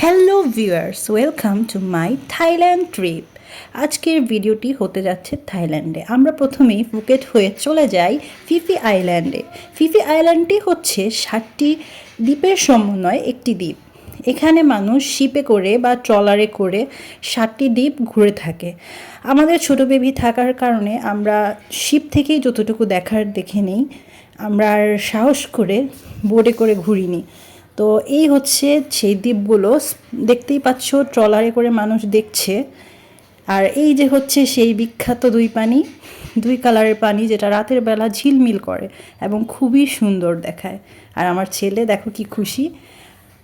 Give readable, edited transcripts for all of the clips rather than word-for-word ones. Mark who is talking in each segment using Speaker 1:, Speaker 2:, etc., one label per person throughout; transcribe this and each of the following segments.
Speaker 1: Hello viewers, welcome to my Thailand trip. আজকের ভিডিওটি হতে যাচ্ছে থাইল্যান্ডে। আমরা প্রথমেই ফুকেট হয়ে চলে যাই ফিফি আইল্যান্ডে। ফিফি আইল্যান্ডটি হচ্ছে 7টি দ্বীপের সমন্বয় একটি দ্বীপ। এখানে মানুষ শিপে করে বা ট্রলারে করে 7টি দ্বীপ ঘুরে থাকে। আমাদের ছোটো বেবি থাকার কারণে আমরা শিপ থেকেই যতটুকু দেখার দেখে নিই, আমরা আর সাহস করে বোটে করে ঘুরিনি। তো এই হচ্ছে সেই দ্বীপগুলো, দেখতেই পাচ্ছ ট্রলারে করে মানুষ দেখছে। আর এই যে হচ্ছে সেই বিখ্যাত দুই কালারের পানি, যেটা রাতের বেলা ঝিলমিল করে এবং খুবই সুন্দর দেখায়। আর আমার ছেলে দেখো কি খুশি।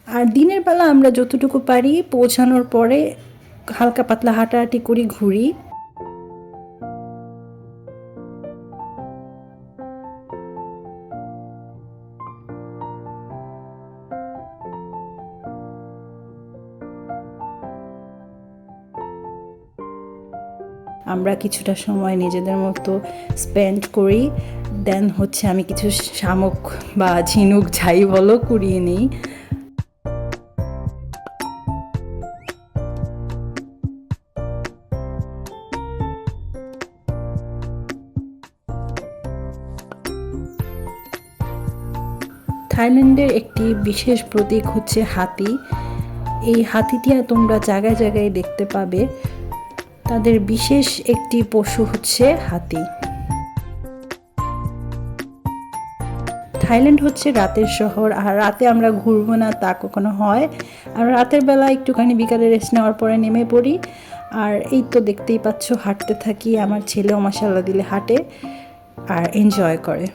Speaker 1: আর দিনের বেলা আমরা যতটুকু পারি পৌঁছানোর পরে হালকা পাতলা হাঁটাহাঁটি করি, ঘুরি। আমরা কিছুটা সময় নিজেদের মতো স্পেন্ড করি, দেন হচ্ছে আমি কিছু শামুক বা ঝিনুক যাই বলো কুড়িয়ে নিই। থাইল্যান্ডের একটি বিশেষ প্রতীক হচ্ছে হাতি। এই হাতিটি তোমরা জায়গায় জায়গায় দেখতে পাবে। তাদের বিশেষ একটি পশু হচ্ছে হাতি। থাইল্যান্ড হচ্ছে রাতের শহর, আর রাতে আমরা ঘুরবো না তা কখনো হয়। আর রাতের বেলা একটুখানি বিকালে রেস্ট নেওয়ার পরে নেমে পড়ি। আর এই তো দেখতেই পাচ্ছ হাঁটতে থাকি। আমার ছেলেও মাশাআল্লাহ দিলে হাঁটে আর এনজয় করে।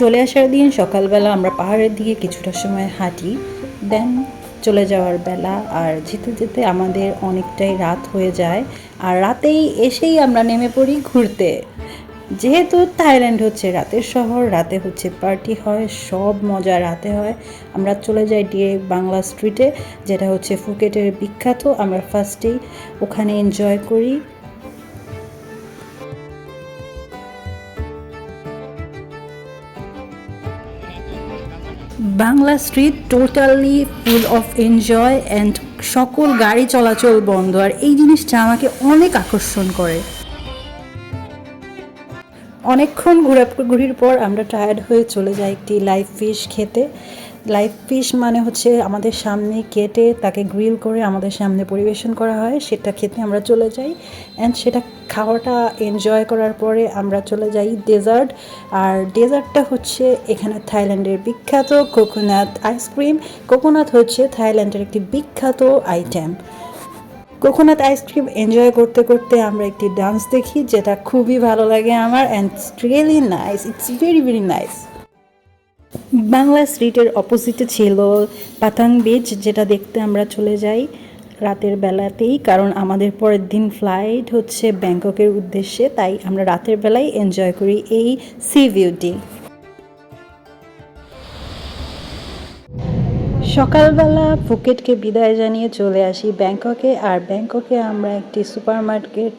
Speaker 1: চলে আসার দিন সকালবেলা আমরা পাহাড়ের দিকে কিছুটা সময় হাঁটি, দেন চলে যাওয়ার বেলা। আর যেতে যেতে আমাদের অনেকটাই রাত হয়ে যায়। আর রাতেই এসেই আমরা নেমে পড়ি ঘুরতে। যেহেতু থাইল্যান্ড হচ্ছে রাতের শহর, রাতে হচ্ছে পার্টি হয়, সব মজা রাতে হয়। আমরা চলে যাই ডিরেক্ট বাংলা স্ট্রিটে, যেটা হচ্ছে ফুকেটের বিখ্যাত। আমরা ফার্স্টেই ওখানে এনজয় করি। Bangla street totally full of enjoy and সকল গাড়ি চলাচল বন্ধ। আর এই জিনিসটা আমাকে অনেক আকর্ষণ করে। অনেকক্ষণ ঘোরাঘুরির পর আমরা টায়ার্ড হয়ে চলে যাই একটি লাইভ ফিশ খেতে। লাইভ ফিশ মানে হচ্ছে আমাদের সামনে কেটে তাকে গ্রিল করে আমাদের সামনে পরিবেশন করা হয়, সেটা খেতে আমরা চলে যাই। অ্যান্ড সেটা খাওয়াটা এনজয় করার পরে আমরা চলে যাই ডেজার্ট। আর ডেজার্টটা হচ্ছে এখানে থাইল্যান্ডের বিখ্যাত কোকোনাট আইসক্রিম। কোকোনাট হচ্ছে থাইল্যান্ডের একটি বিখ্যাত আইটেম। কোকোনাট আইসক্রিম এনজয় করতে করতে আমরা একটি ডান্স দেখি, যেটা খুবই ভালো লাগে আমার। And it's really nice, it's very very nice. Bangla স্ট্রিটের অপোজিটে ছিল পাতাং বিচ, যেটা দেখতে আমরা চলে যাই রাতের বেলাতেই, কারণ আমাদের পরের দিন ফ্লাইট হচ্ছে ব্যাংককের উদ্দেশ্যে। তাই আমরা রাতের বেলায় এনজয় করি এই সি ভিউটি। সকালবেলা ফুকেটকে বিদায় জানিয়ে চলে আসি ব্যাংককে। আর ব্যাংককে আমরা একটি সুপার মার্কেট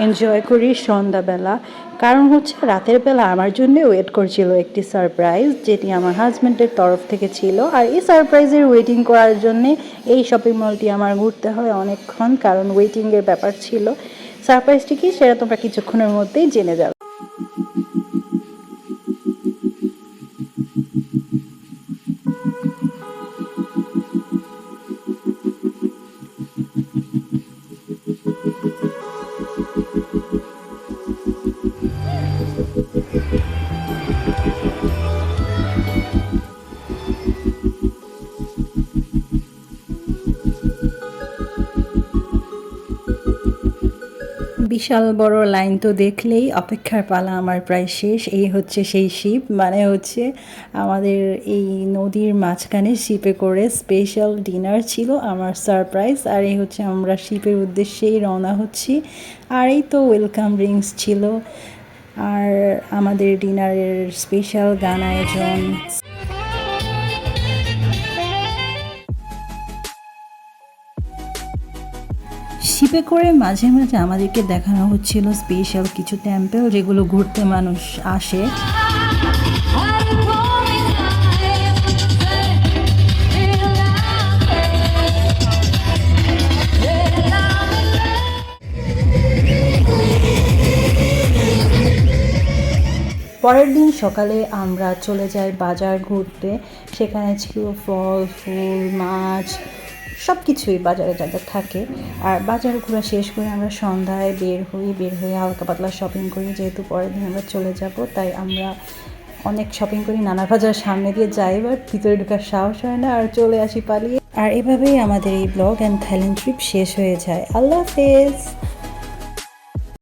Speaker 1: এনজয় করি সন্ধ্যাবেলা, কারণ হচ্ছে রাতের বেলা আমার জন্য ওয়েট করছিল একটি সারপ্রাইজ, যেটি আমার হাজব্যান্ডের তরফ থেকে ছিল। আর এই সারপ্রাইজের ওয়েটিং করার জন্যে এই শপিং মলটি আমার ঘুরতে হয় অনেকক্ষণ, কারণ ওয়েটিংয়ের ব্যাপার ছিল। সারপ্রাইজটি কি সেটা তোমরা কিছুক্ষণের মধ্যেই জেনে যাবে। বিশাল বড় লাইন তো দেখলেই অপেক্ষার পালা আমার প্রায় শেষ। এই হচ্ছে সেই শিপ, মানে হচ্ছে আমাদের এই নদীর মাঝখানে শিপে করে স্পেশাল ডিনার ছিল আমার সারপ্রাইজ। আর এই হচ্ছে আমরা শিপের উদ্দেশ্যেই রওনা হচ্ছি। আর এই তো ওয়েলকাম ড্রিঙ্কস ছিল, আর আমাদের ডিনারের স্পেশাল গান আয়োজন। জিপে করে মাঝে মাঝে আমাদেরকে দেখানো হচ্ছিল স্পেশাল কিছু টেম্পল যেগুলো ঘুরতে মানুষ আসে। পরের দিন সকালে আমরা চলে যাই বাজার ঘুরতে। সেখানে ছিল ফল, ফুল, মাছ, সব কিছুই বাজারে যা যা থাকে। আর বাজার ঘোরা শেষ করে আমরা সন্ধ্যায় বের হয়ে হালকা পাতলা শপিং করি, যেহেতু পরের দিন আমরা চলে যাব। তাই আমরা অনেক শপিং করি, নানা বাজার সামনে দিয়ে যাই, এবার ভিতরে ঢোকার সাহস হয় না আর চলে আসি পালিয়ে। আর এভাবেই আমাদের এই ব্লগ অ্যান্ড থাইল্যান্ড ট্রিপ শেষ হয়ে যায়। আল্লাহ হাফেজ।